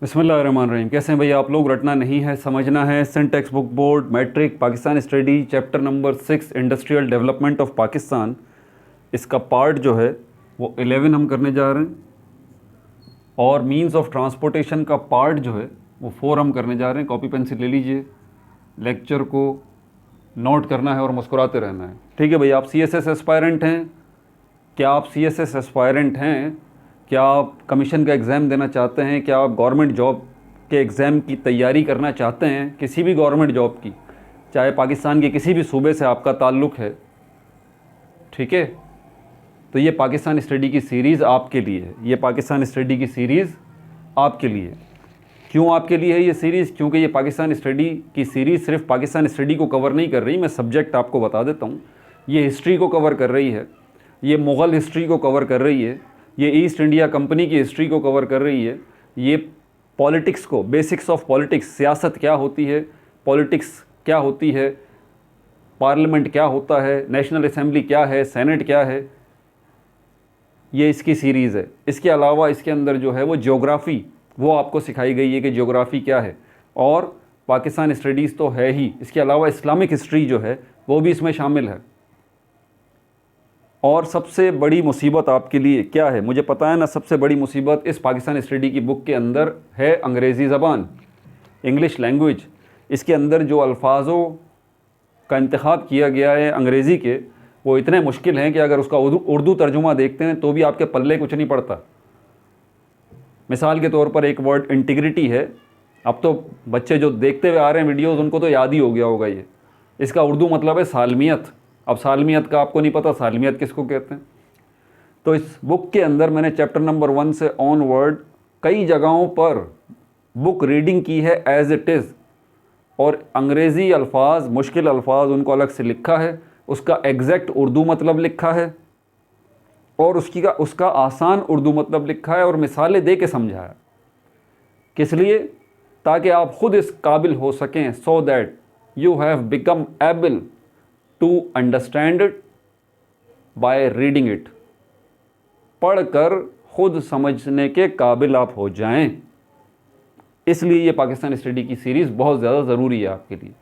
बिस्मिल्लाहिर्रहमानिर्रहीम। कैसे हैं भैया आप लोग? रटना नहीं है, समझना है। Syntax book board matric Pakistan study chapter number 6 industrial development of Pakistan, इसका पार्ट जो है वो 11 हम करने जा रहे हैं, और मींस ऑफ ट्रांसपोर्टेशन का पार्ट जो है वो 4 हम करने जा रहे हैं। कॉपी पेंसिल ले लीजिए, लेक्चर को नोट करना है और मुस्कुराते रहना है। ठीक है भैया। आप CSS एस्पायरेंट हैं? क्या आप CSS एस्पायरेंट हैं? क्या आप कमीशन का एग्ज़ाम देना चाहते हैं? क्या आप गवर्नमेंट जॉब के एग्ज़ाम की तैयारी करना चाहते हैं? किसी भी गवर्नमेंट जॉब की, चाहे पाकिस्तान के किसी भी सूबे से आपका ताल्लुक़ है, ठीक है, तो ये पाकिस्तान स्टडी की सीरीज़ आपके लिए है। ये पाकिस्तान स्टडी की सीरीज़ आपके लिए। क्यों आपके लिए है ये सीरीज़? क्योंकि ये पाकिस्तान स्टडी की सीरीज़ सिर्फ पाकिस्तान स्टडी को कवर नहीं कर रही। मैं सब्जेक्ट आपको बता देता हूँ। ये हिस्ट्री को कवर कर रही है, ये मुग़ल हिस्ट्री को कवर कर रही है, ये ईस्ट इंडिया कंपनी की हिस्ट्री को कवर कर रही है, ये पॉलिटिक्स को, बेसिक्स ऑफ पॉलिटिक्स, सियासत क्या होती है, पॉलिटिक्स क्या होती है, पार्लियामेंट क्या होता है, नेशनल असेंबली क्या है, सेनेट क्या है, ये इसकी सीरीज़ है। इसके अलावा इसके अंदर जो है वो ज्योग्राफ़ी, वो आपको सिखाई गई है कि ज्योग्राफ़ी क्या है, और पाकिस्तान स्टडीज़ तो है ही, इसके अलावा इस्लामिक हिस्ट्री जो है वो भी इसमें शामिल है। और सबसे बड़ी मुसीबत आपके लिए क्या है मुझे पता है ना? सबसे बड़ी मुसीबत इस पाकिस्तान स्टडी की बुक के अंदर है अंग्रेज़ी ज़बान, इंग्लिश लैंग्वेज। इसके अंदर जो अल्फाजों का इंतखाब किया गया है अंग्रेज़ी के, वो इतने मुश्किल हैं कि अगर उसका उर्दू तर्जुमा देखते हैं तो भी आपके पल्ले कुछ नहीं पड़ता। मिसाल के तौर पर एक वर्ड इंटीग्रिटी है। अब तो बच्चे जो देखते हुए आ रहे हैं वीडियोज़, उनको तो याद ही हो गया होगा ये। इसका उर्दू मतलब है सालमियत। अब सालमियत का आपको नहीं पता, सालमियत किसको कहते हैं? तो इस बुक के अंदर मैंने चैप्टर नंबर 1 से ऑनवर्ड कई जगहों पर बुक रीडिंग की है एज़ इट इज़, और अंग्रेज़ी अल्फाज, मुश्किल अल्फाज, उनको अलग से लिखा है, उसका एग्जैक्ट उर्दू मतलब लिखा है, और उसका आसान उर्दू मतलब लिखा है, और मिसालें दे के समझाया। किस लिए? ताकि आप ख़ुद इस काबिल हो सकें, so that you have become able to understand it by reading it. पढ़कर ख़ुद समझने के काबिल आप हो जाएं। इसलिए ये पाकिस्तान स्टडी की सीरीज़ बहुत ज़्यादा ज़रूरी है आपके लिए।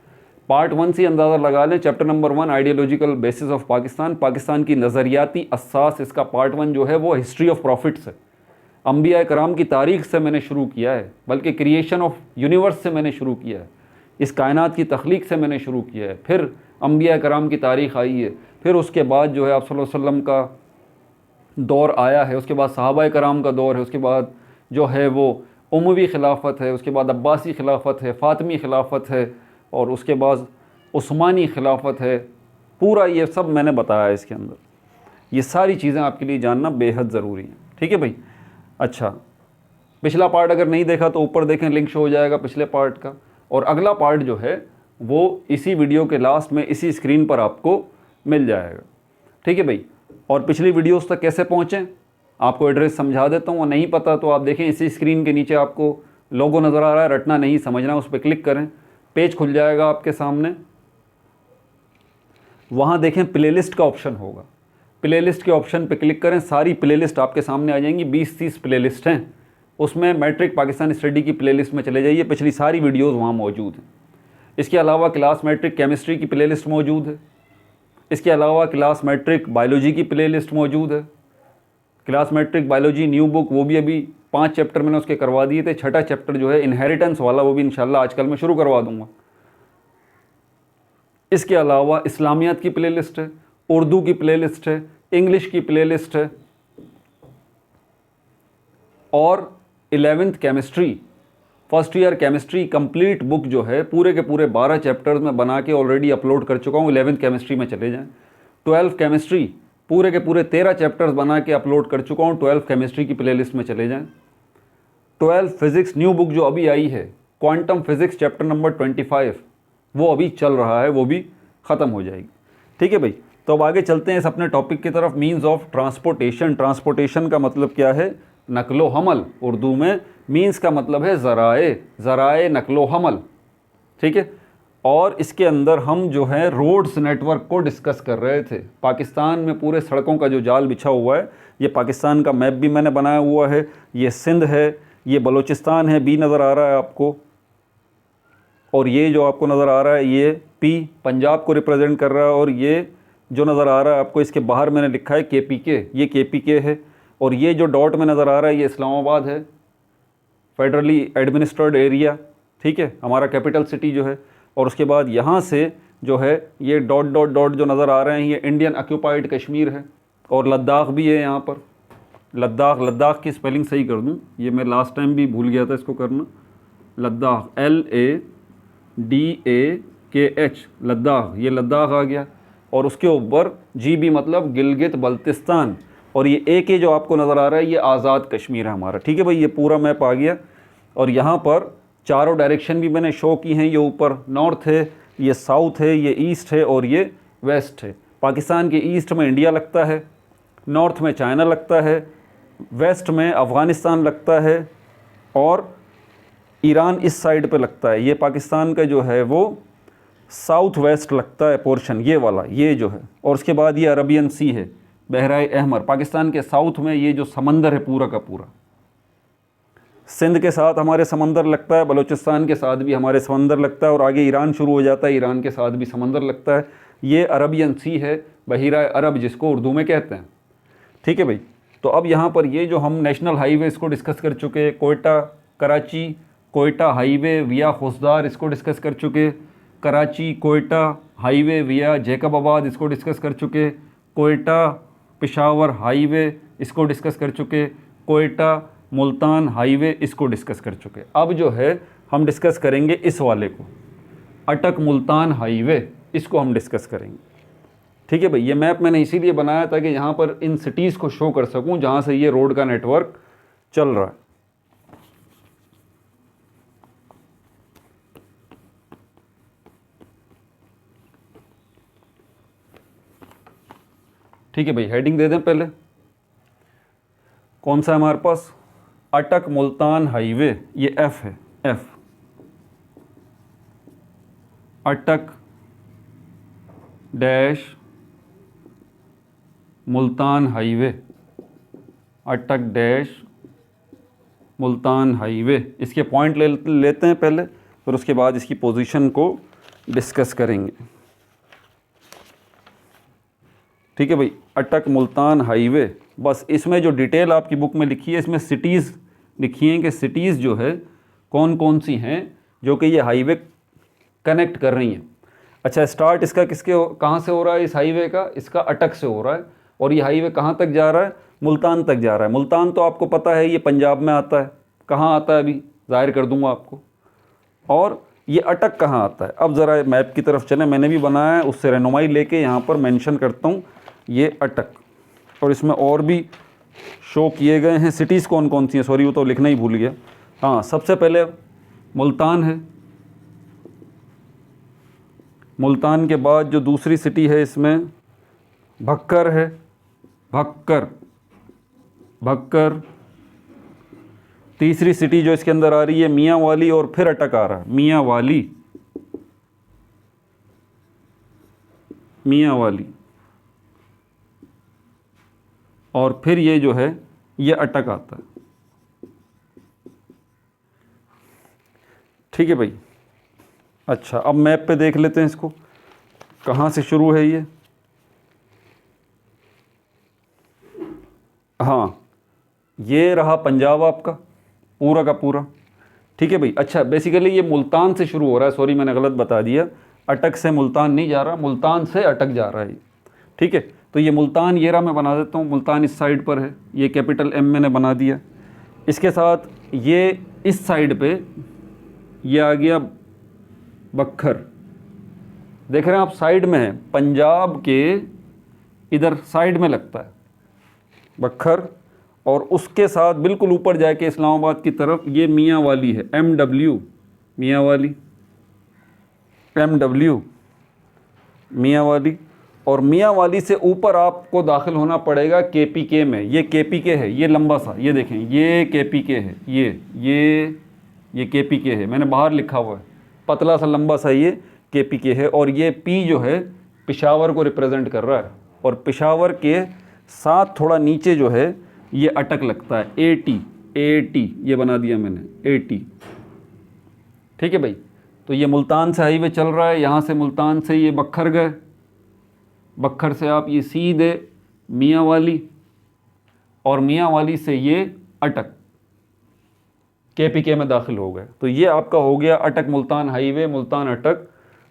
पार्ट 1 से अंदाज़ा लगा लें। Chapter number 1 ideological basis of Pakistan, Pakistan की नज़रियाती असास, इसका पार्ट 1 जो है वो हिस्ट्री ऑफ प्रॉफिट्स है। अंबिया कराम की तारीख़ से मैंने शुरू किया है, बल्कि क्रिएशन ऑफ यूनिवर्स से मैंने शुरू किया है, इस कायनात की तख्लीक से मैंने शुरू किया है। फिर अंबिया कराम की तारीख़ आई है, फिर उसके बाद जो है आप सल्लल्लाहु अलैहि वसल्लम का दौर आया है, उसके बाद सहाबाए कराम का दौर है, उसके बाद जो है वो उमवी खिलाफत है, उसके बाद अब्बासी खिलाफत है, फ़ातिमी खिलाफत है, और उसके बाद उस्मानी खिलाफत है। पूरा ये सब मैंने बताया है इसके अंदर। ये सारी चीज़ें आपके लिए जानना बेहद ज़रूरी हैं। ठीक है भाई। अच्छा, पिछला पार्ट अगर नहीं देखा तो ऊपर देखें, लिंक शो हो जाएगा पिछले पार्ट का, और अगला पार्ट जो है वो इसी वीडियो के लास्ट में इसी स्क्रीन पर आपको मिल जाएगा। ठीक है भाई। और पिछली वीडियोस तक कैसे पहुँचें, आपको एड्रेस समझा देता हूँ। नहीं पता तो आप देखें, इसी स्क्रीन के नीचे आपको लोगो नज़र आ रहा है, रटना नहीं समझना, उस पर क्लिक करें, पेज खुल जाएगा आपके सामने। वहाँ देखें प्लेलिस्ट का ऑप्शन होगा, प्लेलिस्ट के ऑप्शन पे क्लिक करें, सारी प्लेलिस्ट आपके सामने आ जाएंगी। 20-30 प्लेलिस्ट हैं, उसमें मैट्रिक पाकिस्तान स्टडी की प्लेलिस्ट में चले जाइए, पिछली सारी वीडियोज़ वहाँ मौजूद हैं। इसके अलावा क्लास मैट्रिक केमिस्ट्री की प्लेलिस्ट मौजूद है। इसके अलावा क्लास मैट्रिक बायोलॉजी की प्लेलिस्ट मौजूद है। Class matric biology new book, वो भी अभी 5 चैप्टर मैंने उसके करवा दिए थे। 6ठा चैप्टर जो है इनहेरिटेंस वाला, वो भी इंशाल्लाह आजकल मैं शुरू करवा दूंगा। इसके अलावा इस्लामियात की प्लेलिस्ट है, उर्दू की प्लेलिस्ट है, इंग्लिश की प्लेलिस्ट है, और 11th chemistry, first year chemistry complete book जो है पूरे के पूरे 12 चैप्टर्स में बना के ऑलरेडी अपलोड कर चुका हूँ। 11th केमिस्ट्री में चले जाएं। 12th केमिस्ट्री पूरे के पूरे 13 चैप्टर्स बना के अपलोड कर चुका हूँ। 12th केमिस्ट्री की प्लेलिस्ट में चले जाएं। 12th फिज़िक्स न्यू बुक जो अभी आई है, क्वांटम फिज़िक्स चैप्टर नंबर 25, वो अभी चल रहा है, वो भी ख़त्म हो जाएगी। ठीक है भाई। तो अब आगे चलते हैं इस अपने टॉपिक की तरफ। Means of transportation. ट्रांसपोर्टेशन का मतलब क्या है? नकलो हमल। उर्दू में मीन्स का मतलब है ज़राए, ज़राए नकलो हमल। ठीक है। और इसके अंदर हम जो है रोड्स नेटवर्क को डिस्कस कर रहे थे। पाकिस्तान में पूरे सड़कों का जो जाल बिछा हुआ है, ये पाकिस्तान का मैप भी मैंने बनाया हुआ है। ये सिंध है, ये बलूचिस्तान है, बी नज़र आ रहा है आपको, और ये जो आपको नज़र आ रहा है ये पी पंजाब को रिप्रेजेंट कर रहा है, और ये जो नज़र आ रहा है आपको इसके बाहर मैंने लिखा है KPK, ये KPK है, और ये जो डॉट में नज़र आ रहा है ये इस्लामाबाद है, फेडरली एडमिनिस्ट्रेड एरिया, ठीक है, हमारा कैपिटल सिटी जो है। और उसके बाद यहाँ से जो है ये डॉट डॉट डॉट जो नज़र आ रहे हैं ये इंडियन ऑक्यूपाइड कश्मीर है, और लद्दाख भी है यहाँ पर। लद्दाख की स्पेलिंग सही कर दूँ, ये मैं लास्ट टाइम भी भूल गया था इसको करना। लद्दाख LADAKH, लद्दाख, ये लद्दाख आ गया। और उसके ऊपर GB मतलब गिलगित बल्तिस्तान, और ये AK जो आपको नज़र आ रहा है ये आज़ाद कश्मीर है हमारा, ठीक है भाई। ये पूरा मैप आ गया, और यहाँ पर चारों डायरेक्शन भी मैंने शो की हैं। ये ऊपर नॉर्थ है, ये साउथ है, ये ईस्ट है, और ये वेस्ट है। पाकिस्तान के ईस्ट में इंडिया लगता है, नॉर्थ में चाइना लगता है, वेस्ट में अफ़गानिस्तान लगता है, और ईरान इस साइड पे लगता है। ये पाकिस्तान का जो है वो साउथ वेस्ट लगता है पोर्शन, ये वाला, ये जो है। और उसके बाद ये अरबियन सी है, बहराए अहमर, पाकिस्तान के साउथ में ये जो समंदर है पूरा का पूरा। सिंध के साथ हमारे समंदर लगता है, बलूचिस्तान के साथ भी हमारे समंदर लगता है, और आगे ईरान शुरू हो जाता है, ईरान के साथ भी समंदर लगता है। ये अरबियन सी है, बहिराए अरब जिसको उर्दू में कहते हैं, ठीक है भाई। तो अब यहाँ पर ये जो हम नेशनल हाईवे इसको डिस्कस कर चुके, कोयटा कराची कोयटा हाईवे विया खुसदार इसको डिस्कस कर चुके, कराची कोयटा हाईवे विया जैकबाबाद इसको डिस्कस कर चुके, कोयटा पेशावर हाईवे इसको डिस्कस कर चुके, कोयटा मुल्तान हाईवे इसको डिस्कस कर चुके। अब जो है हम डिस्कस करेंगे इस वाले को, अटक मुल्तान हाईवे, इसको हम डिस्कस करेंगे, ठीक है भाई। ये मैप मैंने इसीलिए बनाया ताकि यहाँ पर इन सिटीज़ को शो कर सकूँ जहाँ से ये रोड का नेटवर्क चल रहा है। ठीक है भाई, हेडिंग दे दें पहले। कौन सा है हमारे पास? अटक मुल्तान हाईवे, ये F है, F, अटक डैश मुल्तान हाईवे, अटक डैश मुल्तान हाईवे। इसके पॉइंट लेते हैं पहले, फिर उसके बाद इसकी पोजीशन को डिस्कस करेंगे, ठीक है भाई। अटक मुल्तान हाईवे, बस इसमें जो डिटेल आपकी बुक में लिखी है इसमें सिटीज़ लिखी हैं कि सिटीज़ जो है कौन कौन सी हैं जो कि ये हाईवे कनेक्ट कर रही हैं। अच्छा, स्टार्ट इसका कहाँ से हो रहा है इस हाईवे का? इसका अटक से हो रहा है, और ये हाईवे कहाँ तक जा रहा है? मुल्तान तक जा रहा है। मुल्तान तो आपको पता है ये पंजाब में आता है, कहाँ आता है अभी ज़ाहिर कर दूँगा आपको। और ये अटक कहाँ आता है? अब ज़रा मैप की तरफ चलें, मैंने भी बनाया है, उससे रहनुमाई लेके यहाँ पर मेंशन करता हूँ ये अटक, और इसमें और भी शो किए गए हैं सिटीज़ कौन कौन सी हैं। सॉरी, वो तो लिखना ही भूल गया। हाँ, सबसे पहले मुल्तान है, मुल्तान के बाद जो दूसरी सिटी है इसमें भक्कर है, भक्कर। तीसरी सिटी जो इसके अंदर आ रही है मियाँ वाली, और फिर अटक आ रहा है मियाँ वाली, और फिर ये जो है ये अटक आता है, ठीक है भाई। अच्छा, अब मैप पे देख लेते हैं इसको, कहाँ से शुरू है ये। हाँ, ये रहा पंजाब आपका पूरा का पूरा, ठीक है भाई। अच्छा, बेसिकली ये मुल्तान से शुरू हो रहा है, सॉरी मैंने गलत बता दिया, अटक से मुल्तान नहीं जा रहा, मुल्तान से अटक जा रहा है, ठीक है। तो ये मुल्तान, ये रहा, मैं बना देता हूँ, मुल्तान इस साइड पर है, ये कैपिटल M मैंने बना दिया। इसके साथ ये इस साइड पे ये आ गया बक्खर, देख रहे हैं आप, साइड में है, पंजाब के इधर साइड में लगता है बक्खर। और उसके साथ बिल्कुल ऊपर जाके इस्लामाबाद की तरफ ये मियाँ वाली है, MW, मियाँ वाली, MW, मियाँ वाली। और मियाँ वाली से ऊपर आपको दाखिल होना पड़ेगा KPK में। ये KPK है, ये लंबा सा, ये देखें, ये KPK है, ये KPK है, मैंने बाहर लिखा हुआ है, पतला सा लंबा सा ये KPK है। और ये P जो है पेशावर को रिप्रेजेंट कर रहा है, और पेशावर के साथ थोड़ा नीचे जो है ये अटक लगता है, AT, AT, ये बना दिया मैंने AT। ठीक है भाई, तो ये मुल्तान से हाईवे चल रहा है, यहाँ से मुल्तान से ये बखर गए, बखर से आप ये सीधे मियाँ वाली, और मियाँ वाली से ये अटक KPK में दाखिल हो गए। तो ये आपका हो गया अटक मुल्तान हाईवे, मुल्तान अटक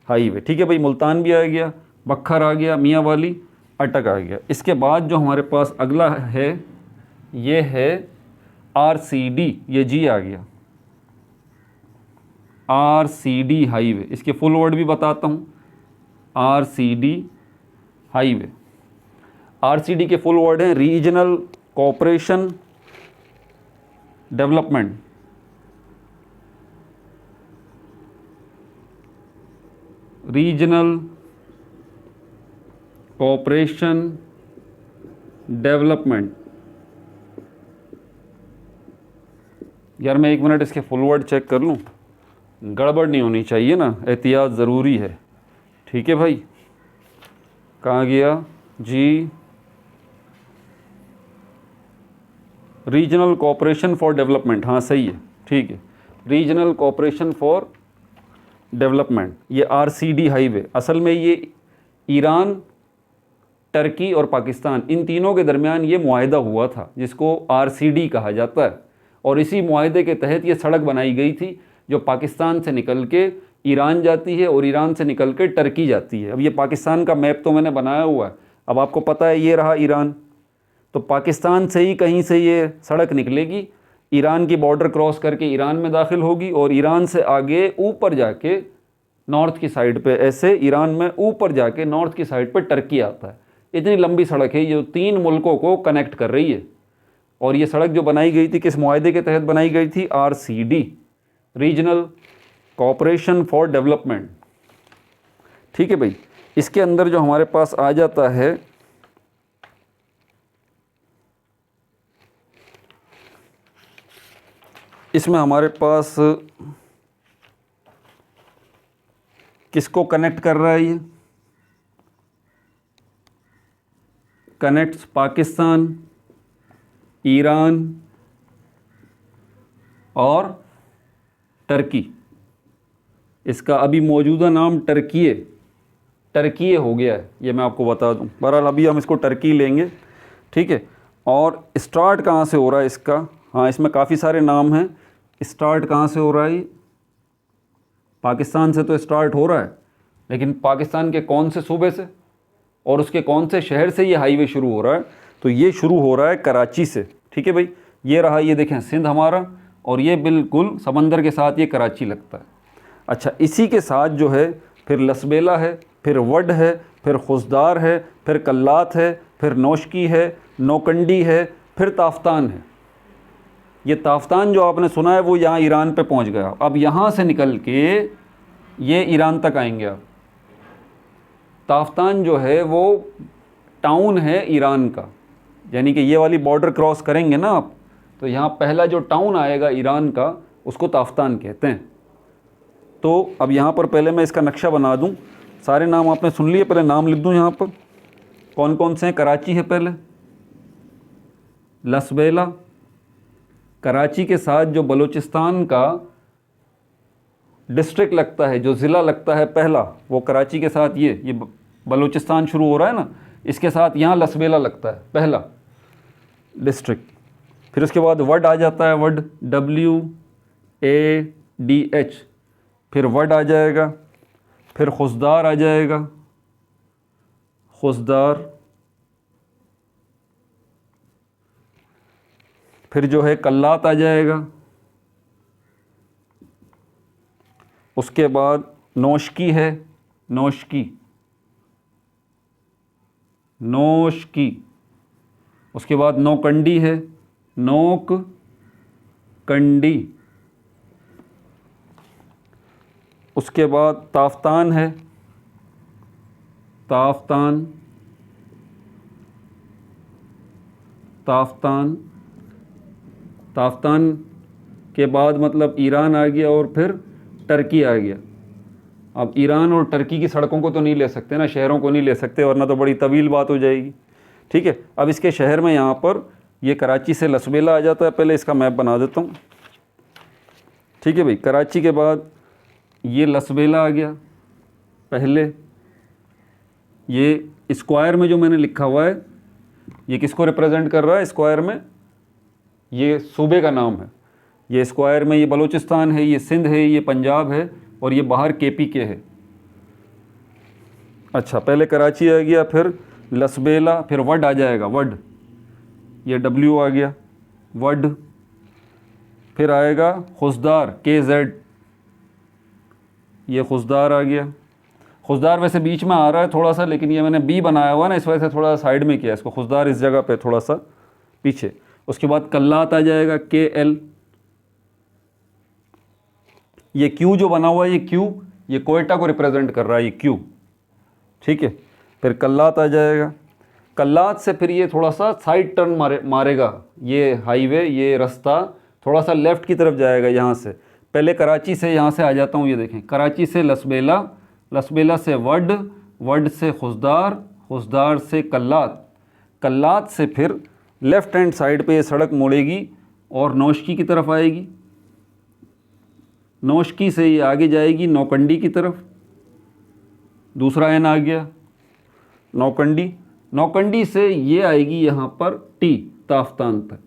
हाईवे। ठीक है भाई, मुल्तान भी आ गया, बखर आ गया, मियाँ वाली, अटक आ गया। इसके बाद जो हमारे पास अगला है ये है RCD, ये जी आ गया, RCD हाईवे। इसके फुल वर्ड भी बताता हूँ, RCD हाईवे। RCD के फुल वर्ड हैं regional cooperation development. Regional cooperation development. यार मैं 1 मिनट इसके फुल वर्ड चेक कर लूँ, गड़बड़ नहीं होनी चाहिए ना, एहतियात ज़रूरी है। ठीक है भाई, कहाँ गया जी, रीजनल कोऑपरेशन फॉर डेवलपमेंट, हाँ सही है, ठीक है, रीजनल कोऑपरेशन फॉर डेवलपमेंट। ये RCD हाईवे, असल में ये ईरान, टर्की और पाकिस्तान, इन तीनों के दरमियान ये मुआहदा हुआ था जिसको RCD कहा जाता है, और इसी मुआहदे के तहत ये सड़क बनाई गई थी जो पाकिस्तान से निकल के ईरान जाती है और ईरान से निकल के टर्की जाती है। अब ये पाकिस्तान का मैप तो मैंने बनाया हुआ है, अब आपको पता है ये रहा ईरान, तो पाकिस्तान से ही कहीं से ये सड़क निकलेगी, ईरान की बॉर्डर क्रॉस करके ईरान में दाखिल होगी, और ईरान से आगे ऊपर जाके नॉर्थ की साइड पे, ऐसे ईरान में ऊपर जाके नॉर्थ की साइड पे टर्की आता है। इतनी लंबी सड़क है, ये 3 मुल्कों को कनेक्ट कर रही है। और ये सड़क जो बनाई गई थी किस मुआहदे के तहत बनाई गई थी, RCD, regional cooperation for development. ठीक है भाई, इसके अंदर जो हमारे पास आ जाता है इसमें हमारे पास किसको कनेक्ट कर रहा है, ये कनेक्ट्स पाकिस्तान, ईरान और टर्की। इसका अभी मौजूदा नाम टर्कीये हो गया है, ये मैं आपको बता दूं। बहरहाल अभी हम इसको टर्की लेंगे, ठीक है। और स्टार्ट कहाँ से हो रहा है इसका, हाँ इसमें काफ़ी सारे नाम हैं। स्टार्ट कहाँ से हो रहा है, पाकिस्तान से तो स्टार्ट हो रहा है, लेकिन पाकिस्तान के कौन से सूबे से और उसके कौन से शहर से ये हाईवे शुरू हो रहा है, तो ये शुरू हो रहा है कराची से। ठीक है भाई, ये रहा, ये देखें सिंध हमारा, और ये बिल्कुल समंदर के साथ ये कराची लगता है। अच्छा, इसी के साथ जो है फिर लसबेला है, फिर वड है, फिर खुशदार है, फिर कल्लात है, फिर नौशकी है, नौकंडी है, फिर ताफ्तान है। ये ताफ्तान जो आपने सुना है वो यहाँ ईरान पे पहुँच गया। अब यहाँ से निकल के ये ईरान तक आएंगे। आप ताफ्तान जो है वो टाउन है ईरान का, यानी कि ये वाली बॉर्डर क्रॉस करेंगे ना आप, तो यहाँ पहला जो टाउन आएगा ईरान का उसको ताफ्तान कहते हैं। तो अब यहाँ पर पहले मैं इसका नक्शा बना दूँ, सारे नाम आपने सुन लिए, पहले नाम लिख दूँ यहाँ पर कौन कौन से हैं। कराची है पहले, लसबेला, कराची के साथ जो बलूचिस्तान का डिस्ट्रिक्ट लगता है, जो ज़िला लगता है पहला, वो कराची के साथ ये बलूचिस्तान शुरू हो रहा है ना, इसके साथ यहाँ लसबेला लगता है पहला डिस्ट्रिक्ट। फिर उसके बाद वड आ जाता है, वड WADH, फिर वड आ जाएगा, फिर खुशदार आ जाएगा, खुशदार, फिर जो है कल्लात आ जाएगा, उसके बाद नौशकी है, नौशकी, उसके बाद नौकंडी है, नौकंडी, उसके बाद ताफ्तान है, ताफ्तान, ताफ्तान के बाद मतलब ईरान आ गया और फिर टर्की आ गया। अब ईरान और टर्की की सड़कों को तो नहीं ले सकते ना, शहरों को नहीं ले सकते, वरना तो बड़ी तवील बात हो जाएगी। ठीक है, अब इसके शहर में यहाँ पर ये कराची से लसबेला आ जाता है। पहले इसका मैप बना देता हूँ, ठीक है भाई। कराची के बाद ये लसबेला आ गया। पहले ये स्क्वायर में जो मैंने लिखा हुआ है ये किसको रिप्रेजेंट कर रहा है? स्क्वायर में ये सूबे का नाम है। ये स्क्वायर में ये बलूचिस्तान है, ये सिंध है, ये पंजाब है और ये बाहर KPK है। अच्छा, पहले कराची आ गया, फिर लसबेला, फिर वड आ जाएगा, वड, ये W आ गया, वड। फिर आएगा खुशदार, KZ, ये खुशदार आ गया। खुशदार वैसे बीच में आ रहा है थोड़ा सा, लेकिन ये मैंने B बनाया हुआ ना, इस वजह से थोड़ा साइड में किया इसको। खुशदार इस जगह पे थोड़ा सा पीछे। उसके बाद कल्लात आ जाएगा, KL। ये Q जो बना हुआ है, ये Q, ये कोयटा को रिप्रेजेंट कर रहा है, ये Q, ठीक है। फिर कल्लात आ जाएगा। कल्लात से फिर ये थोड़ा सा साइड टर्न मारेगा, ये हाईवे, ये रास्ता थोड़ा सा लेफ़्ट की तरफ जाएगा यहाँ से। पहले कराची से यहाँ से आ जाता हूँ, ये देखें, कराची से लसबेला, लसबेला से वड, वड से खुशदार, खुशदार से कल्लात, कल्लात से फिर लेफ़्ट हैंड साइड पे ये सड़क मुड़ेगी और नौशकी की तरफ आएगी। नौशकी से ये आगे जाएगी नौकंडी की तरफ, दूसरा N आ गया, नौकंडी। नौकंडी से ये आएगी यहाँ पर T, ताफ्तान तक,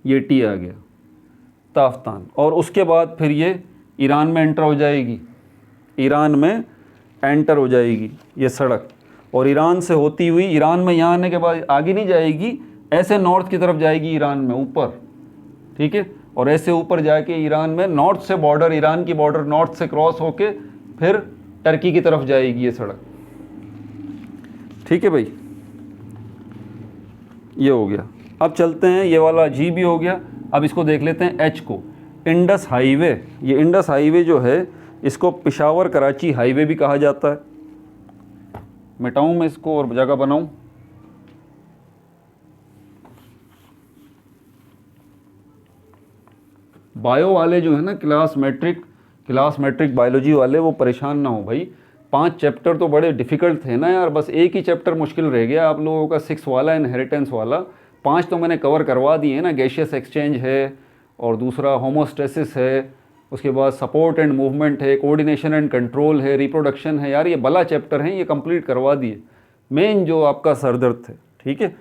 ये T आ गया, ताफ्तान। और उसके बाद फिर ये ईरान में एंटर हो जाएगी, ईरान में एंटर हो जाएगी ये सड़क। और ईरान से होती हुई, ईरान में यहाँ आने के बाद आगे नहीं जाएगी, ऐसे नॉर्थ की तरफ जाएगी ईरान में ऊपर, ठीक है। और ऐसे ऊपर जाके ईरान में नॉर्थ से बॉर्डर, ईरान की बॉर्डर नॉर्थ से क्रॉस होके फिर टर्की की तरफ जाएगी ये सड़क, ठीक है भाई। ये हो गया। अब चलते हैं, ये वाला G भी हो गया। अब इसको देख लेते हैं H को, इंडस हाईवे। ये इंडस हाईवे जो है इसको पेशावर कराची हाईवे भी कहा जाता है। मिटाऊं मैं इसको और जगह बनाऊं? बायो वाले जो है ना, क्लास मैट्रिक बायोलॉजी वाले, वो परेशान ना हो भाई। 5 चैप्टर तो बड़े डिफ़िकल्ट थे ना यार, बस एक ही चैप्टर मुश्किल रह गया आप लोगों का, 6 वाला, इनहेरिटेंस वाला। 5 तो मैंने कवर करवा दिए ना, गैशियस एक्सचेंज है और दूसरा होमोस्टेसिस है, उसके बाद सपोर्ट एंड मूवमेंट है, कोऑर्डिनेशन एंड कंट्रोल है, रिप्रोडक्शन है। यार ये बला चैप्टर हैं, ये कंप्लीट करवा दिए, मेन जो आपका सरदर्द थे, ठीक है।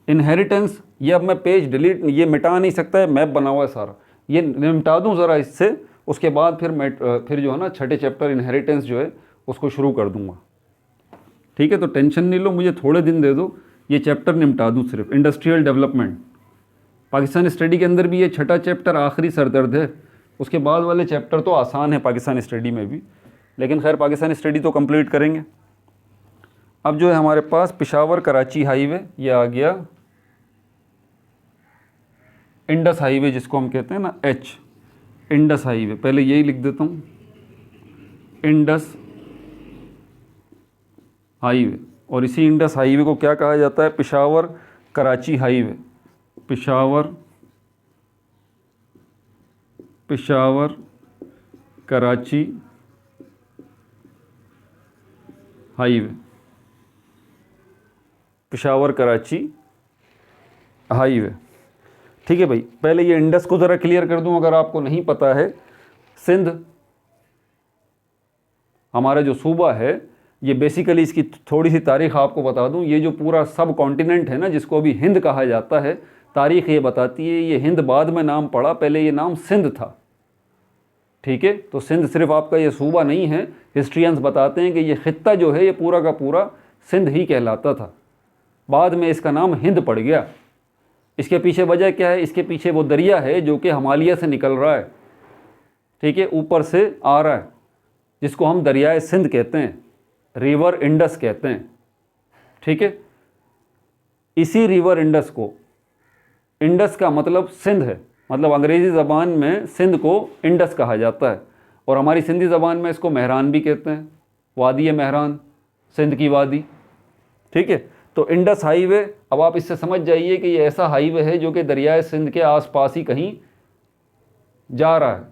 इनहेरिटेंस, ये अब मैं पेज डिलीट, ये मिटा नहीं सकता है, मैप बना हुआ है सारा, ये निपटा दूँ ज़रा इससे। उसके बाद फिर जो है ना छठे चैप्टर इनहेरिटेंस जो है उसको शुरू कर दूँगा, ठीक है। तो टेंशन नहीं लो, मुझे थोड़े दिन दे दो, ये चैप्टर निपटा दूँ सिर्फ। इंडस्ट्रियल डेवलपमेंट पाकिस्तान स्टडी के अंदर भी ये छठा चैप्टर आखिरी सरदर्द है। उसके बाद वाले चैप्टर तो आसान है पाकिस्तान स्टडी में भी, लेकिन खैर पाकिस्तान स्टडी तो कंप्लीट करेंगे। अब जो है हमारे पास पेशावर कराची हाईवे, ये आ गया इंडस हाईवे जिसको हम कहते हैं ना, H, इंडस हाईवे। पहले यही लिख देता हूँ, इंडस हाईवे। और इसी इंडस हाईवे को क्या कहा जाता है? Peshawar Karachi highway. Peshawar Karachi highway, Peshawar Karachi highway, ठीक है भाई। पहले ये इंडस को ज़रा क्लियर कर दूं, अगर आपको नहीं पता है। सिंध हमारा जो सूबा है, ये बेसिकली इसकी थोड़ी सी तारीख़ आपको बता दूं। ये जो पूरा सब कॉन्टिनेंट है ना, जिसको अभी हिंद कहा जाता है, तारीख़ ये बताती है ये हिंद बाद में नाम पड़ा, पहले ये नाम सिंध था, ठीक है। तो सिंध सिर्फ आपका ये सूबा नहीं है, हिस्ट्रियंस बताते हैं कि ये ख़ित्ता जो है ये पूरा का पूरा सिंध ही कहलाता था। बाद में इसका नाम हिंद पड़ गया। इसके पीछे वजह क्या है? इसके पीछे वो दरिया है जो कि हिमालय से निकल रहा है, ठीक है, ऊपर से आ रहा है, जिसको हम दरियाए सिंध कहते हैं, रिवर इंडस कहते हैं, ठीक है। इसी रिवर इंडस को, इंडस का मतलब सिंध है, मतलब अंग्रेज़ी ज़बान में सिंध को इंडस कहा जाता है, और हमारी सिंधी ज़बान में इसको मेहरान भी कहते हैं, वादी मेहरान, सिंध की वादी, ठीक है। तो इंडस हाईवे, अब आप इससे समझ जाइए कि ये ऐसा हाईवे है जो कि दरियाए सिंध के आसपास ही कहीं जा रहा है,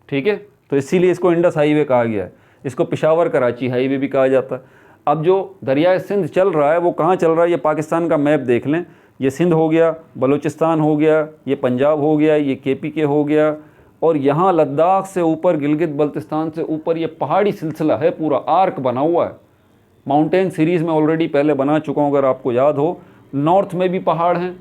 ठीक है। तो इसीलिए इसको इंडस हाईवे कहा गया है। इसको पेशावर कराची हाईवे भी कहा जाता है। अब जो दरियाए सिंध चल रहा है वो कहाँ चल रहा है? ये पाकिस्तान का मैप देख लें। ये सिंध हो गया, बलूचिस्तान हो गया, ये पंजाब हो गया, ये KPK हो गया, और यहाँ लद्दाख से ऊपर, गिलगित बल्तिस्तान से ऊपर ये पहाड़ी सिलसिला है, पूरा आर्क बना हुआ है। माउंटेन सीरीज़ में ऑलरेडी पहले बना चुका हूँ, अगर आपको याद हो। नॉर्थ में भी पहाड़ हैं,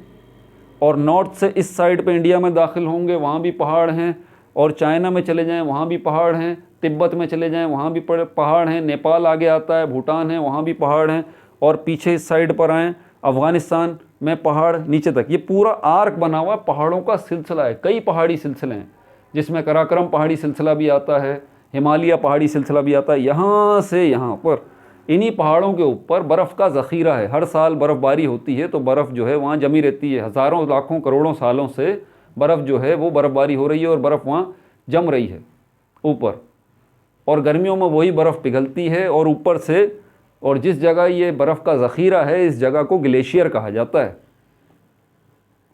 और नॉर्थ से इस साइड पे इंडिया में दाखिल होंगे, वहाँ भी पहाड़ हैं, और चाइना में चले जाएं वहाँ भी पहाड़ हैं, तिब्बत में चले जाएं वहाँ भी पहाड़ हैं, नेपाल आगे आता है, भूटान है, वहाँ भी पहाड़ हैं, और पीछे इस साइड पर आएँ अफ़गानिस्तान में पहाड़ नीचे तक। ये पूरा आर्क बना हुआ पहाड़ों का सिलसिला है। कई पहाड़ी सिलसिले हैं, जिसमें कराक्रम पहाड़ी सिलसिला भी आता है, हिमालय पहाड़ी सिलसिला भी आता है। यहाँ से यहाँ पर इन्हीं पहाड़ों के ऊपर बर्फ़ का ज़ख़ीरा है। हर साल बर्फ़बारी होती है तो बर्फ़ जो है वहाँ जमी रहती है। हज़ारों लाखों करोड़ों सालों से बर्फ़ जो है वो बर्फ़बारी हो रही है, और बर्फ़ वहाँ जम रही है ऊपर, और गर्मियों में वही बर्फ़ पिघलती है और ऊपर से, और जिस जगह ये बर्फ़ का ज़ख़ीरा है इस जगह को ग्लेशियर कहा जाता है।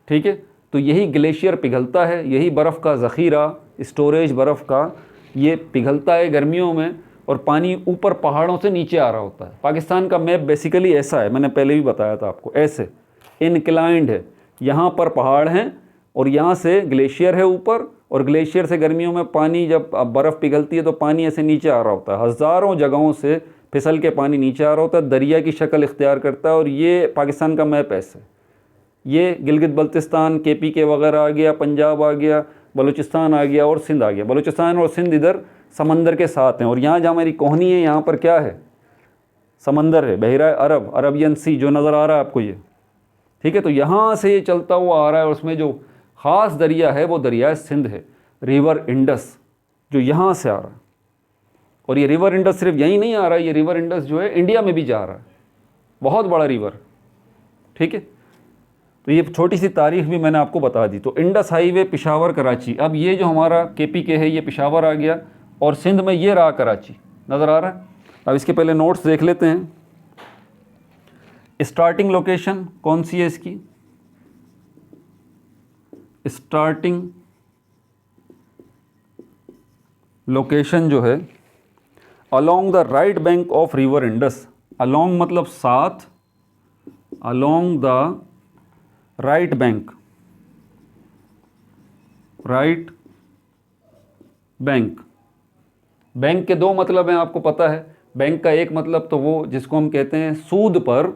ठीक है, तो यही ग्लेशियर पिघलता है, यही बर्फ़ का ज़ख़ीरा, स्टोरेज बर्फ़ का, ये पिघलता है गर्मियों में, और पानी ऊपर पहाड़ों से नीचे आ रहा होता है। पाकिस्तान का मैप बेसिकली ऐसा है, मैंने पहले भी बताया था आपको, ऐसे इनक्लाइंड है। यहाँ पर पहाड़ हैं और यहाँ से ग्लेशियर है ऊपर, और ग्लेशियर से गर्मियों में पानी, जब बर्फ़ पिघलती है तो पानी ऐसे नीचे आ रहा होता है। हज़ारों जगहों से फिसल के पानी नीचे आ रहा होता है, दरिया की शक्ल इख्तियार करता है। और ये पाकिस्तान का मैप ऐसे, ये गिलगित बल्तिस्तान, KPK वगैरह आ गया, पंजाब आ गया, बलूचिस्तान आ गया, और सिंध आ गया। बलूचिस्तान और सिंध इधर समंदर के साथ हैं, और यहाँ जहाँ मेरी कोहनी है यहाँ पर क्या है, समंदर है, बहरा अरब, अरबियन सी जो नज़र आ रहा है आपको ये। ठीक है, तो यहाँ से ये चलता हुआ आ रहा है, और उसमें जो ख़ास दरिया है वो दरिया सिंध है, रिवर इंडस, जो यहाँ से आ रहा है। और ये रिवर इंडस सिर्फ यहीं नहीं आ रहा है, ये रिवर इंडस जो है इंडिया में भी जा रहा है, बहुत बड़ा रिवर। ठीक है, तो ये छोटी सी तारीख भी मैंने आपको बता दी। तो इंडस हाईवे पेशावर कराची, अब ये जो हमारा KPK है ये पेशावर आ गया, और सिंध में ये रहा कराची, नज़र आ रहा है। अब इसके पहले नोट्स देख लेते हैं। स्टार्टिंग लोकेशन कौन सी है इसकी, स्टार्टिंग लोकेशन जो है along the right bank of river Indus. Along मतलब साथ, along the right bank, right bank. Bank के दो मतलब हैं, आपको पता है। बैंक का एक मतलब तो वो जिसको हम कहते हैं सूद पर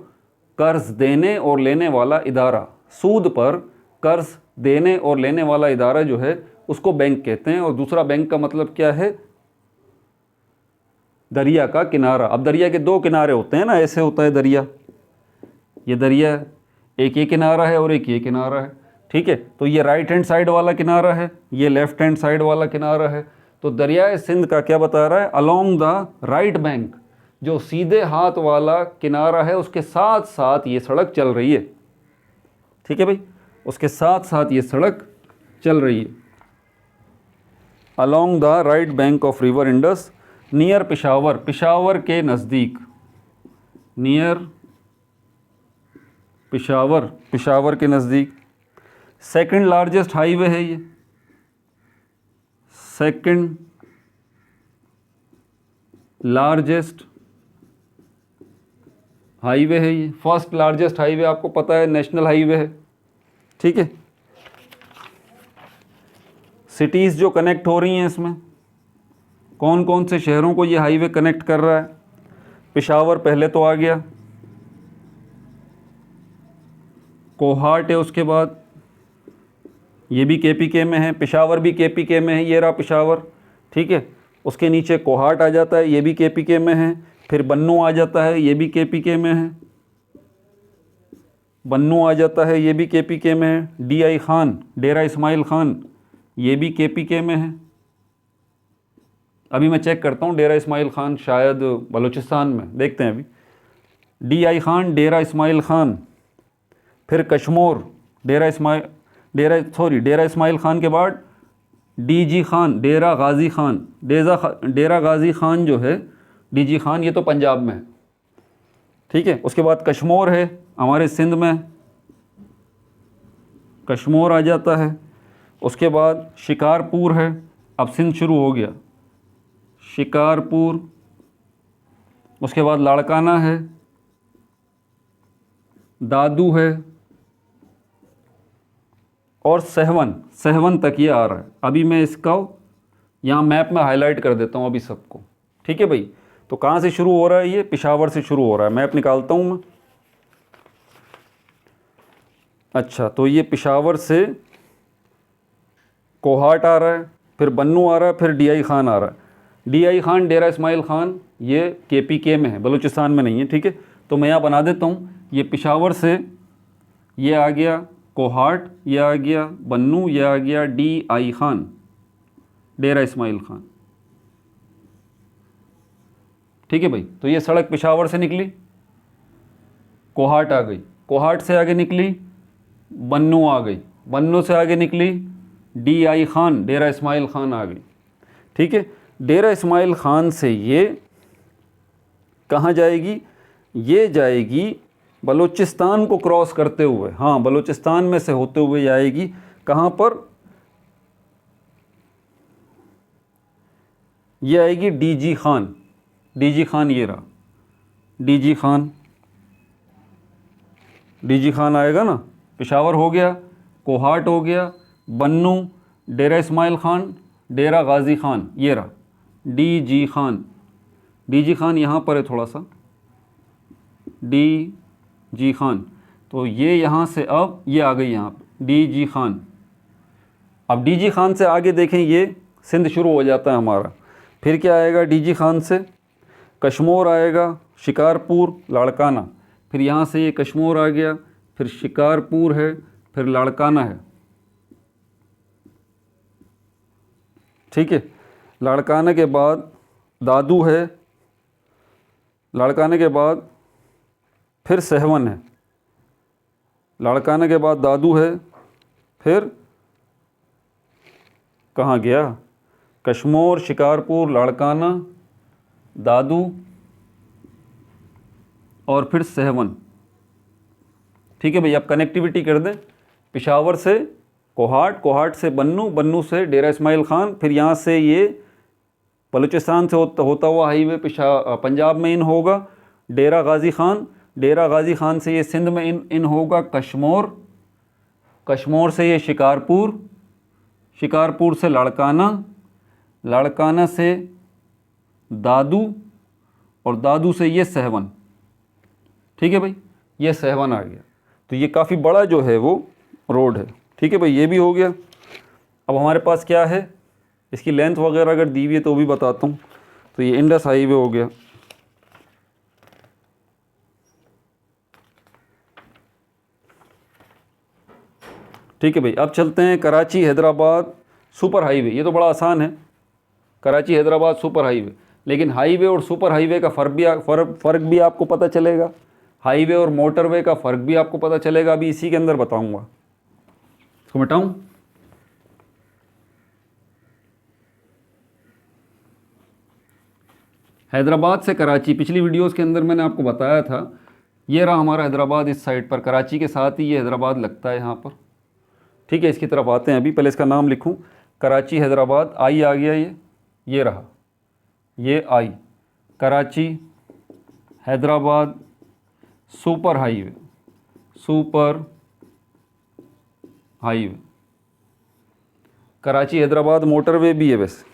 कर्ज देने और लेने वाला इदारा, सूद पर कर्ज देने और लेने वाला इदारा जो है उसको बैंक कहते हैं। और दूसरा बैंक का मतलब क्या है, दरिया का किनारा। अब दरिया के दो किनारे होते हैं ना, ऐसे होता है दरिया, ये दरिया एक ये किनारा है और एक ये किनारा है। ठीक है, तो ये राइट हैंड साइड वाला किनारा है, ये लेफ्ट हैंड साइड वाला किनारा है। तो दरियाए सिंध का क्या बता रहा है, अलोंग द राइट बैंक, जो सीधे हाथ वाला किनारा है उसके साथ साथ ये सड़क चल रही है। ठीक है भाई, उसके साथ साथ ये सड़क चल रही है। Along the right bank of river Indus near Peshawar, Peshawar के नज़दीक, नियर पेशावर, पेशावर के नज़दीक। सेकंड लार्जेस्ट हाईवे है ये, सेकंड लार्जेस्ट हाईवे है ये। फर्स्ट लार्जेस्ट हाईवे आपको पता है नेशनल हाईवे है। ठीक है, सिटीज़ जो कनेक्ट हो रही हैं इसमें, कौन कौन से शहरों को ये हाईवे कनेक्ट कर रहा है। पेशावर पहले तो आ गया, कोहाट है उसके बाद, ये भी KPK में है, पेशावर भी KPK में है, ये रहा पेशावर। ठीक है, उसके नीचे कोहाट आ जाता है, ये भी KPK में है। फिर बन्नू आ जाता है, ये भी KPK में है, बन्नू आ जाता है, ये भी KPK में है। DI खान, डेरा इस्माइल खान, ये भी KPK में है। अभी मैं चेक करता हूँ, डेरा इस्माइल खान शायद बलूचिस्तान में, देखते हैं अभी। DI खान, डेरा इस्माइल खान, फिर कश्मोर, डेरा इस्माइल खान के बाद DG खान, डेरा गाज़ी खान, डेरा गाज़ी खान जो है DG खान, ये तो पंजाब में है। ठीक है, उसके बाद कश्मोर है हमारे सिंध में, कश्मोर आ जाता है। उसके बाद शिकारपुर है, अब सिंध शुरू हो गया, शिकारपुर। उसके बाद लाड़काना है, दादू है, और सहवन, सहवन तक ये आ रहा है। अभी मैं इसका यहाँ मैप में हाईलाइट कर देता हूँ अभी सबको, ठीक है भाई। तो कहाँ से शुरू हो रहा है? ये पेशावर से शुरू हो रहा है। मैप निकालता हूँ मैं। अच्छा, तो ये पेशावर से कोहाट आ रहा है, फिर बन्नू आ रहा है, फिर DI खान आ रहा है। DI खान, डेरा इस्माइल खान, ये KPK में है, बलूचिस्तान में नहीं है, ठीक है। तो मैं यहाँ बना देता हूँ, ये पेशावर से ये आ गया कोहाट, ये आ गया बन्नू, ये आ गया DI खान, डेरा इस्माइल खान, ठीक है भाई। तो ये सड़क पेशावर से निकली, कोहाट आ गई, कोहाट से आगे निकली बन्नू आ गई, बन्नू से आगे निकली DI खान, डेरा इस्माइल खान आ गई, ठीक है। डेरा इस्माइल खान से ये कहाँ जाएगी? ये जाएगी बलूचिस्तान को क्रॉस करते हुए, हाँ बलूचिस्तान में से होते हुए जाएगी। कहाँ पर? ये आएगी DG खान, DG खान ये रहा, DG खान, DG खान आएगा ना। पेशावर हो गया, कोहाट हो गया, बन्नू, डेरा इस्माइल खान, डेरा गाजी खान, ये रहा DG खान। DG खान यहाँ पर है थोड़ा सा, DG खान। तो ये यहाँ से अब ये आ गई यहाँ पर DG खान। अब DG खान से आगे देखें, ये सिंध शुरू हो जाता है हमारा। फिर क्या आएगा? DG खान से कश्मोर आएगा, शिकारपुर, लाड़काना। फिर यहाँ से ये कश्मोर आ गया, फिर शिकारपुर है, फिर लाड़काना है, ठीक है। लाड़काना के बाद दादू है, लाड़काना के बाद फिर सहवन है, लाड़काना के बाद दादू है, फिर कहाँ गया? कश्मोर, शिकारपुर, लाड़काना, दादू और फिर सहवन, ठीक है भाई। आप कनेक्टिविटी कर दें, पेशावर से कोहाट, कोहाट से बन्नू, बन्नू से डेरा इस्माइल खान, फिर यहाँ से ये बलूचिस्तान से होता हुआ हाईवे पंजाब में इन होगा डेरा गाजी खान, डेरा गाजी खान से ये सिंध में इन होगा कश्मोर, कश्मोर से ये शिकारपुर, शिकारपुर से लाड़काना, लाड़काना से दादू और दादू से ये सहवन, ठीक है भाई। ये सहवन आ गया। तो ये काफ़ी बड़ा जो है वो रोड है, ठीक है भाई। ये भी हो गया। अब हमारे पास क्या है? इसकी लेंथ वगैरह अगर दी हुई है तो भी बताता हूँ। तो ये इंडस हाईवे हो गया, ठीक है भाई। अब चलते हैं कराची हैदराबाद सुपर हाईवे। ये तो बड़ा आसान है, कराची हैदराबाद सुपर हाईवे। लेकिन हाईवे और सुपर हाईवे का फ़र्क भी आपको पता चलेगा, हाईवे और मोटरवे का फ़र्क भी आपको पता चलेगा। अभी इसी के अंदर बताऊंगा। इसको मिटाऊं? हैदराबाद से कराची, पिछली वीडियोस के अंदर मैंने आपको बताया था, ये रहा हमारा हैदराबाद इस साइड पर, कराची के साथ ही ये हैदराबाद लगता है यहाँ पर, ठीक है। इसकी तरफ आते हैं। अभी पहले इसका नाम लिखूँ, कराची हैदराबाद, आई आ गया ये रहा, ये आई, Karachi Hyderabad super highway, super highway. Karachi Hyderabad motorway भी है वैसे।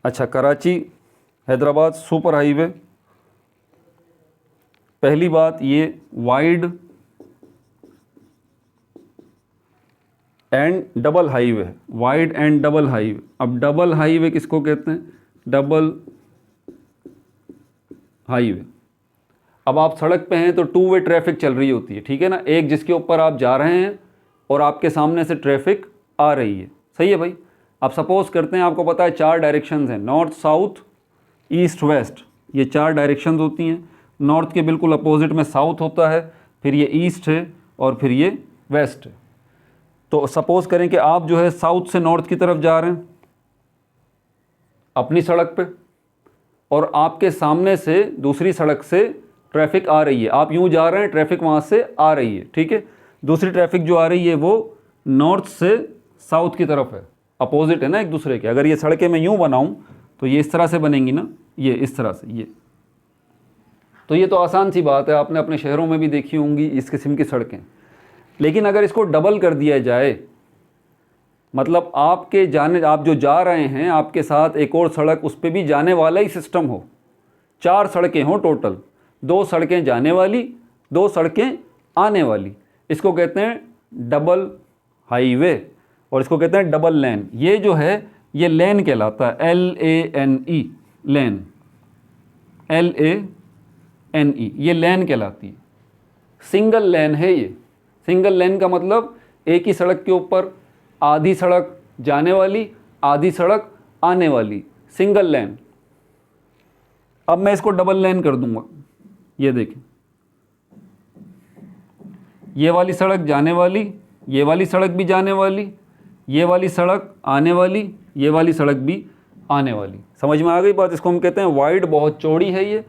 अच्छा, कराची हैदराबाद सुपर हाईवे, पहली बात ये वाइड एंड डबल हाईवे है, वाइड एंड डबल हाईवे। अब डबल हाईवे किसको कहते हैं? Double highway. अब आप सड़क पे हैं तो टू वे ट्रैफिक चल रही होती है, ठीक है ना। एक जिसके ऊपर आप जा रहे हैं और आपके सामने से ट्रैफिक आ रही है, सही है भाई। आप सपोज करते हैं, आपको पता है 4 डायरेक्शंस हैं, नॉर्थ, साउथ, ईस्ट, वेस्ट। ये 4 डायरेक्शंस होती हैं। नॉर्थ के बिल्कुल अपोजिट में साउथ होता है, फिर ये ईस्ट है और फिर ये वेस्ट है। तो सपोज करें कि आप जो है साउथ से नॉर्थ की तरफ जा रहे हैं अपनी सड़क पे, और आपके सामने से दूसरी सड़क से ट्रैफिक आ रही है। आप यूँ जा रहे हैं, ट्रैफिक वहाँ से आ रही है, ठीक है। दूसरी ट्रैफिक जो आ रही है वो नॉर्थ से साउथ की तरफ है, अपोजिट है ना एक दूसरे के। अगर ये सड़कें मैं यूँ बनाऊँ तो ये इस तरह से बनेंगी ना, ये इस तरह से, ये तो ये तो आसान सी बात है, आपने अपने शहरों में भी देखी होंगी इस किस्म की सड़कें। लेकिन अगर इसको डबल कर दिया जाए, मतलब आप जो जा रहे हैं आपके साथ एक और सड़क, उस पर भी जाने वाला ही सिस्टम हो, 4 सड़कें हों टोटल, 2 सड़कें जाने वाली, 2 सड़कें आने वाली, इसको कहते हैं डबल हाईवे और इसको कहते हैं डबल लेन। ये जो है ये लेन कहलाता है, LANE, लेन, LANE, ये लेन कहलाती है। सिंगल लेन है ये। सिंगल लेन का मतलब एक ही सड़क के ऊपर आधी सड़क जाने वाली, आधी सड़क आने वाली, सिंगल लेन। अब मैं इसको डबल लेन कर दूंगा। ये देखें, ये वाली सड़क जाने वाली, ये वाली सड़क भी जाने वाली, ये वाली सड़क आने वाली, ये वाली सड़क भी आने वाली। समझ में आ गई बात? इसको हम कहते हैं वाइड, बहुत चौड़ी है ये,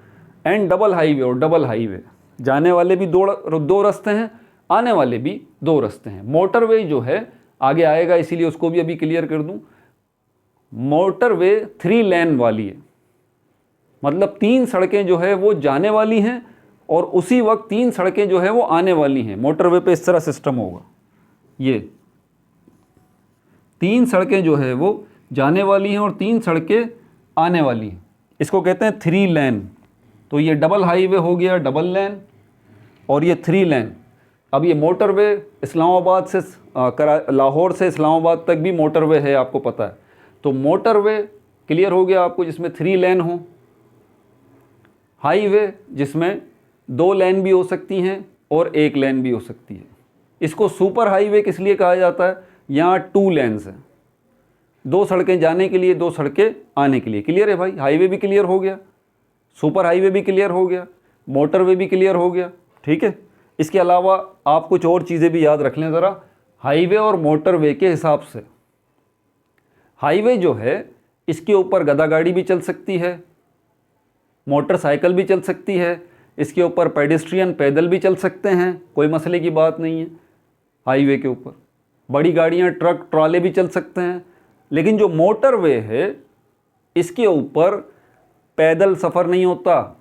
एंड डबल हाईवे। और डबल हाईवे, जाने वाले भी दो रास्ते हैं, आने वाले भी 2 रास्ते हैं। मोटरवे जो है आगे आएगा, इसीलिए उसको भी अभी क्लियर कर दूं। मोटरवे 3 लेन वाली है, मतलब 3 सड़कें जो है वो जाने वाली हैं और उसी वक्त 3 सड़कें जो है वो आने वाली हैं। मोटरवे पे इस तरह सिस्टम होगा, ये 3 सड़कें जो है वो जाने वाली हैं और 3 सड़कें आने वाली हैं। इसको कहते हैं 3 लेन। तो ये डबल हाईवे हो गया, डबल लेन, और ये 3 लेन। अब ये मोटरवे इस्लामाबाद से लाहौर से इस्लामाबाद तक भी मोटरवे है, आपको पता है। तो मोटरवे क्लियर हो गया आपको, जिसमें 3 लेन हो। हाईवे जिसमें 2 लेन भी हो सकती हैं और 1 लेन भी हो सकती है। इसको सुपर हाईवे किस लिए कहा जाता है? यहाँ 2 लेन्स हैं, 2 सड़कें जाने के लिए, 2 सड़कें आने के लिए। क्लियर है भाई? हाईवे भी क्लियर हो गया, सुपर हाईवे भी क्लियर हो गया, मोटरवे भी क्लियर हो गया। ठीक है, इसके अलावा आप कुछ और चीज़ें भी याद रख लें ज़रा हाईवे और मोटरवे के हिसाब से। हाईवे जो है इसके ऊपर गधा गाड़ी भी चल सकती है, मोटरसाइकिल भी चल सकती है, इसके ऊपर पेडेस्ट्रियन पैदल भी चल सकते हैं, कोई मसले की बात नहीं है। हाईवे के ऊपर बड़ी गाड़ियाँ, ट्रक, ट्रॉले भी चल सकते हैं। लेकिन जो मोटरवे है इसके ऊपर पैदल सफ़र नहीं होता,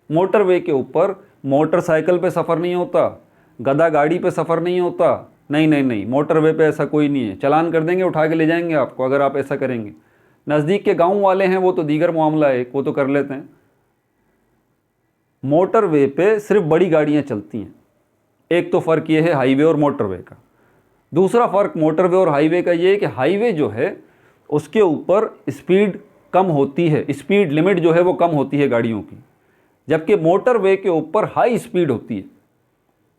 मोटरवे के ऊपर मोटरसाइकिल पे सफ़र नहीं होता, गधा गाड़ी पे सफ़र नहीं होता। नहीं नहीं नहीं, मोटरवे पे ऐसा कोई नहीं है। चालान कर देंगे, उठा के ले जाएंगे आपको अगर आप ऐसा करेंगे। नज़दीक के गांव वाले हैं वो तो दीगर मामला है, वो तो कर लेते हैं। मोटरवे पे सिर्फ बड़ी गाड़ियां चलती हैं। एक तो फ़र्क ये है हाईवे और मोटरवे का। दूसरा फ़र्क मोटरवे और हाईवे का ये है कि हाईवे जो है उसके ऊपर स्पीड कम होती है, स्पीड लिमिट जो है वो कम होती है गाड़ियों की, जबकि मोटरवे के ऊपर हाई स्पीड होती है,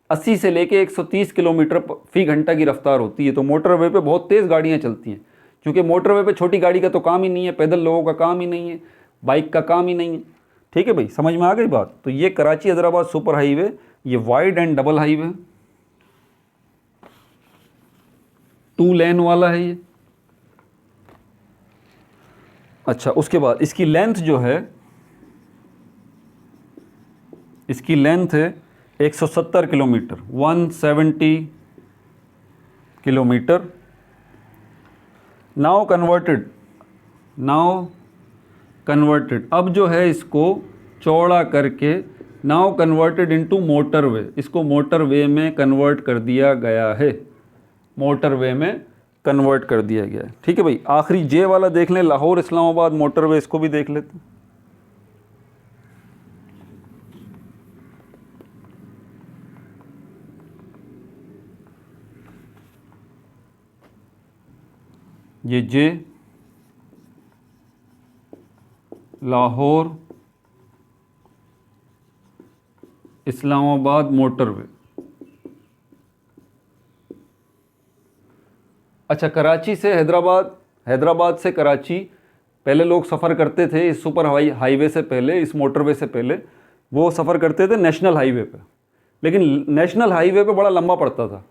80 से लेके 130 किलोमीटर फ़ी घंटा की रफ्तार होती है। तो मोटरवे पे बहुत तेज़ गाड़ियाँ चलती हैं, क्योंकि मोटरवे पे छोटी गाड़ी का तो काम ही नहीं है, पैदल लोगों का काम ही नहीं है, बाइक का काम ही नहीं है। ठीक है भाई, समझ में आ गई बात? तो ये कराची हैदराबाद सुपर हाईवे, ये वाइड एंड डबल हाईवे, 2 लेन वाला है ये। अच्छा, उसके बाद इसकी लेंथ जो है, इसकी लेंथ है 170 किलोमीटर, 170 किलोमीटर। नाउ कन्वर्टेड, अब जो है इसको चौड़ा करके नाउ कन्वर्टेड इनटू मोटरवे, इसको मोटरवे में कन्वर्ट कर दिया गया है, मोटरवे में कन्वर्ट कर दिया गया है। ठीक है भाई, आखिरी जे वाला देख लें, लाहौर इस्लामाबाद मोटरवे, इसको भी देख लेते हैं। ये जे लाहौर इस्लामाबाद मोटरवे। अच्छा, कराची से हैदराबाद, हैदराबाद से कराची पहले लोग सफ़र करते थे इस सुपर हाईवे से पहले, इस मोटरवे से पहले वो सफ़र करते थे नेशनल हाईवे पे, लेकिन नेशनल हाईवे पे बड़ा लंबा पड़ता था।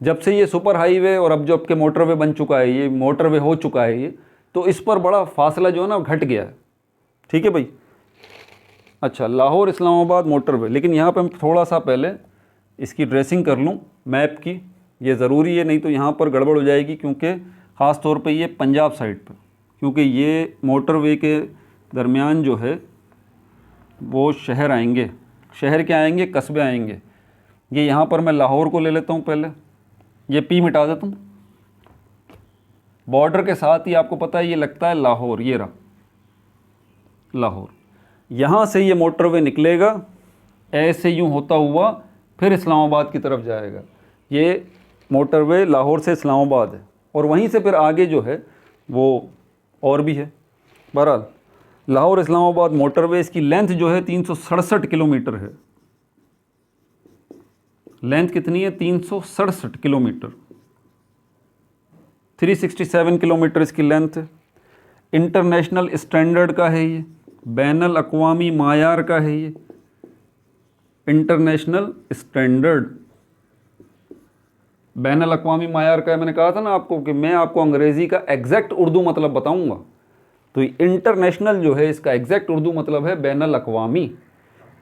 जब से ये सुपर हाईवे और अब जो आपके मोटरवे बन चुका है, ये मोटरवे हो चुका है ये, तो इस पर बड़ा फासला जो है ना घट गया है। ठीक है भाई। अच्छा, लाहौर इस्लामाबाद मोटरवे, लेकिन यहाँ पे हम थोड़ा सा पहले इसकी ड्रेसिंग कर लूँ मैप की, ये ज़रूरी है, नहीं तो यहाँ पर गड़बड़ हो जाएगी, क्योंकि ख़ास तौर पे ये पंजाब साइड पर, क्योंकि ये मोटरवे के दरमियान जो है वो शहर आएंगे, शहर क्या आएंगे, कस्बे आएंगे। ये यहाँ पर मैं लाहौर को ले लेता हूँ, पहले ये पी मिटा देता हूँ। बॉर्डर के साथ ही आपको पता है ये लगता है लाहौर, ये रहा लाहौर। यहाँ से ये मोटरवे निकलेगा ऐसे यूँ होता हुआ फिर इस्लामाबाद की तरफ जाएगा। ये मोटरवे लाहौर से इस्लामाबाद है और वहीं से फिर आगे जो है वो और भी है। बहरहाल लाहौर इस्लामाबाद मोटरवे, इसकी लेंथ जो है 367 किलोमीटर है। लेंथ कितनी है? 367 किलोमीटर, 367 किलोमीटर इसकी लेंथ है। इंटरनेशनल स्टैंडर्ड का है ये, बैनुल अक़वामी मायार का है ये, इंटरनेशनल स्टैंडर्ड बैनुल अक़वामी मायार का है। मैंने कहा था ना आपको कि मैं आपको अंग्रेज़ी का एग्जैक्ट उर्दू मतलब बताऊंगा। तो इंटरनेशनल जो है इसका एग्जैक्ट उर्दू मतलब है बैनुल अक़वामी,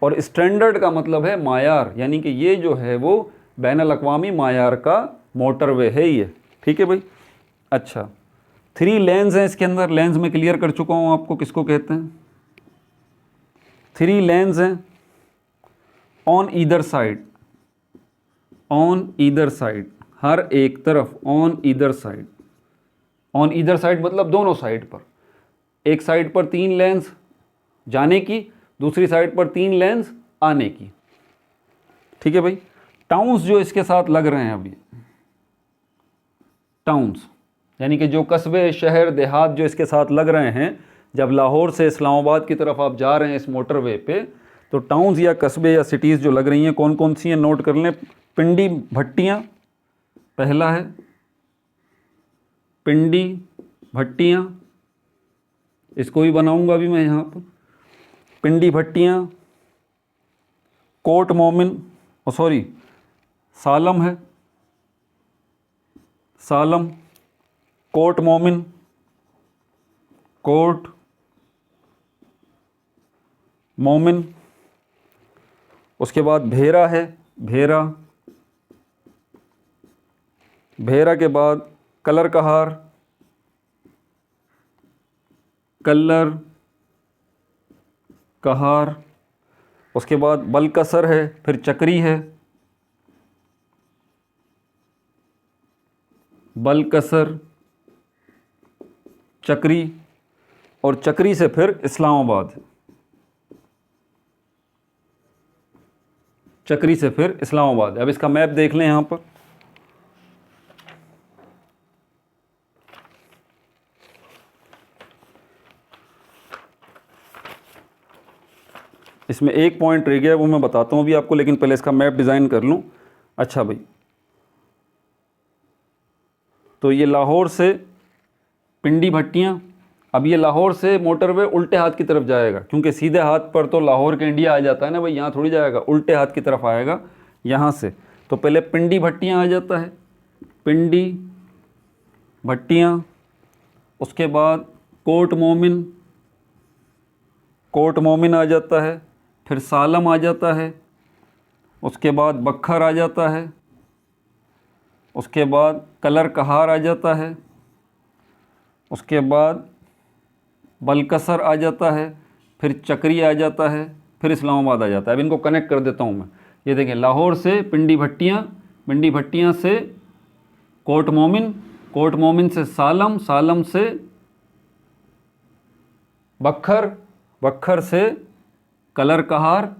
और स्टैंडर्ड का मतलब है मायार, यानी कि ये जो है वो बैनुल अक़वामी मायार का मोटरवे है ये। ठीक है भाई। अच्छा, 3 लेन्स हैं इसके अंदर। लेन्स में क्लियर कर चुका हूँ आपको किसको कहते हैं। 3 लेन्स हैं on either side, on either side, हर एक तरफ, on either side. On either side मतलब दोनों साइड पर। एक साइड पर 3 लेन्स जाने की, दूसरी साइड पर 3 लेन्स आने की। ठीक है भाई। टाउन्स जो इसके साथ लग रहे हैं अभी, टाउन्स यानी कि जो कस्बे, शहर, देहात जो इसके साथ लग रहे हैं, जब लाहौर से इस्लामाबाद की तरफ आप जा रहे हैं इस मोटरवे पे, तो टाउन्स या कस्बे या सिटीज़ जो लग रही हैं कौन कौन सी हैं नोट कर लें। पिंडी भट्टियाँ पहला है, पिंडी भट्टियाँ, इसको भी बनाऊंगा अभी मैं यहाँ पर। पिंडी भट्टियाँ, कोट मोमिन, सॉरी सालम है, सालम, कोट मोमिन, कोट मोमिन। उसके बाद भेरा है, भेरा, भेरा के बाद कलर कहार, कलर कहार। उसके बाद बलकसर है, फिर चक्री है, बलकसर, चक्री, और चक्री से फिर इस्लामाबाद, चक्री से फिर इस्लामाबाद। अब इसका मैप देख लें यहाँ पर। इसमें एक पॉइंट रह गया, वो मैं बताता हूँ अभी आपको, लेकिन पहले इसका मैप डिज़ाइन कर लूँ। अच्छा भाई, तो ये लाहौर से पिंडी भट्टियाँ। अब ये लाहौर से मोटरवे उल्टे हाथ की तरफ जाएगा, क्योंकि सीधे हाथ पर तो लाहौर के इंडिया आ जाता है ना भाई, यहाँ थोड़ी जाएगा, उल्टे हाथ की तरफ आएगा यहाँ से। तो पहले पिंडी भट्टियाँ आ जाता है, पिंडी भट्टियाँ। उसके बाद कोट मोमिन, कोट मोमिन आ जाता है, फिर सालम आ जाता है, उसके बाद बखर आ जाता है, उसके बाद कलर कहार आ जाता है, उसके बाद बलकसर आ जाता है, फिर चक्री आ जाता है, फिर इस्लामाबाद आ जाता है। अब इनको कनेक्ट कर देता हूँ मैं। ये देखें, लाहौर से पिंडी भट्टियाँ, पिंडी भट्टियाँ से कोट मोमिन, कोट मोमिन से सालम, सालम से बखर, बखर से कलर कहार,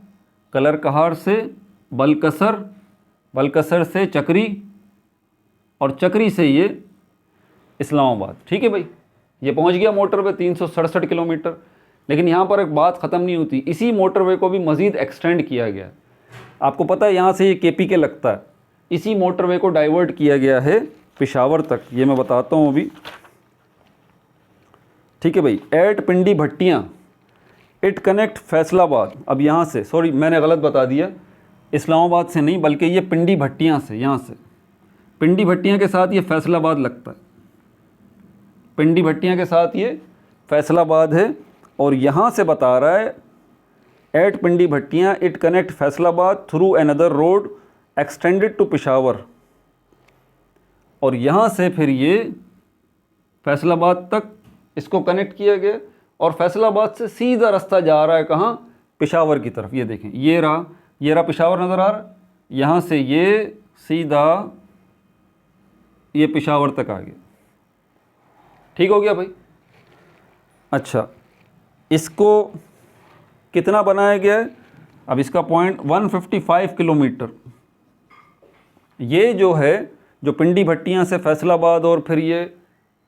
कलर कहार से बलकसर, बलकसर से चक्री, और चक्री से ये इस्लामाबाद। ठीक है भाई, ये पहुंच गया मोटरवे 367 किलोमीटर। लेकिन यहाँ पर एक बात ख़त्म नहीं होती, इसी मोटरवे को भी मज़ीद एक्सटेंड किया गया। आपको पता है यहाँ से ये KP के लगता है, इसी मोटरवे को डाइवर्ट किया गया है पेशावर तक। ये मैं बताता हूँ अभी। ठीक है भाई, at Pindi Bhattian, it connect Faisalabad. अब यहाँ से, सॉरी मैंने गलत बता दिया, इस्लामाबाद से नहीं बल्कि ये पिंडी भट्टियाँ से, यहाँ से पिंडी भट्टियाँ के साथ ये फैसलाबाद लगता है, पिंडी भट्टियाँ के साथ ये फैसलाबाद है। और यहाँ से बता रहा है at Pindi Bhattian it connect Faisalabad through another road extended to Peshawar. और यहाँ से फिर ये फैसलाबाद तक इसको कनेक्ट किया गया, और फैसलाबाद से सीधा रास्ता जा रहा है कहाँ? पेशावर की तरफ। ये देखें, ये रहा पेशावर नज़र आ रहा है, यहाँ से ये सीधा ये पेशावर तक आ गया। ठीक हो गया भाई। अच्छा, इसको कितना बनाया गया है? अब इसका पॉइंट 155 किलोमीटर। ये जो है, जो पिंडी भट्टियाँ से फैसलाबाद और फिर ये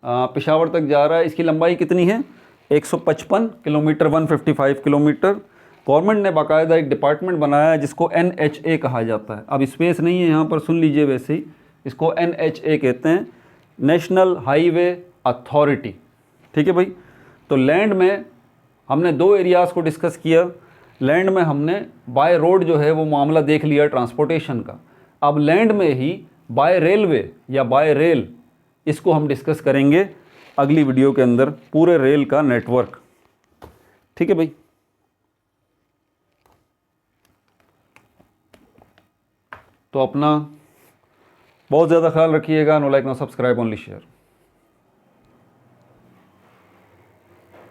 पेशावर तक जा रहा है, इसकी लंबाई कितनी है? 155 किलोमीटर, 155 किलोमीटर। गवर्नमेंट ने बाकायदा एक डिपार्टमेंट बनाया है जिसको NHA कहा जाता है। अब स्पेस नहीं है यहाँ पर, सुन लीजिए, वैसे ही इसको NHA कहते हैं, नेशनल हाईवे अथॉरिटी। ठीक है भाई। तो लैंड में हमने दो एरियाज़ को डिस्कस किया। लैंड में हमने बाय रोड जो है वो मामला देख लिया ट्रांसपोर्टेशन का। अब लैंड में ही बाय रेलवे या बाय रेल, इसको हम डिस्कस करेंगे अगली वीडियो के अंदर, पूरे रेल का नेटवर्क। ठीक है भाई। तो अपना बहुत ज़्यादा ख्याल रखिएगा। No like no subscribe only share.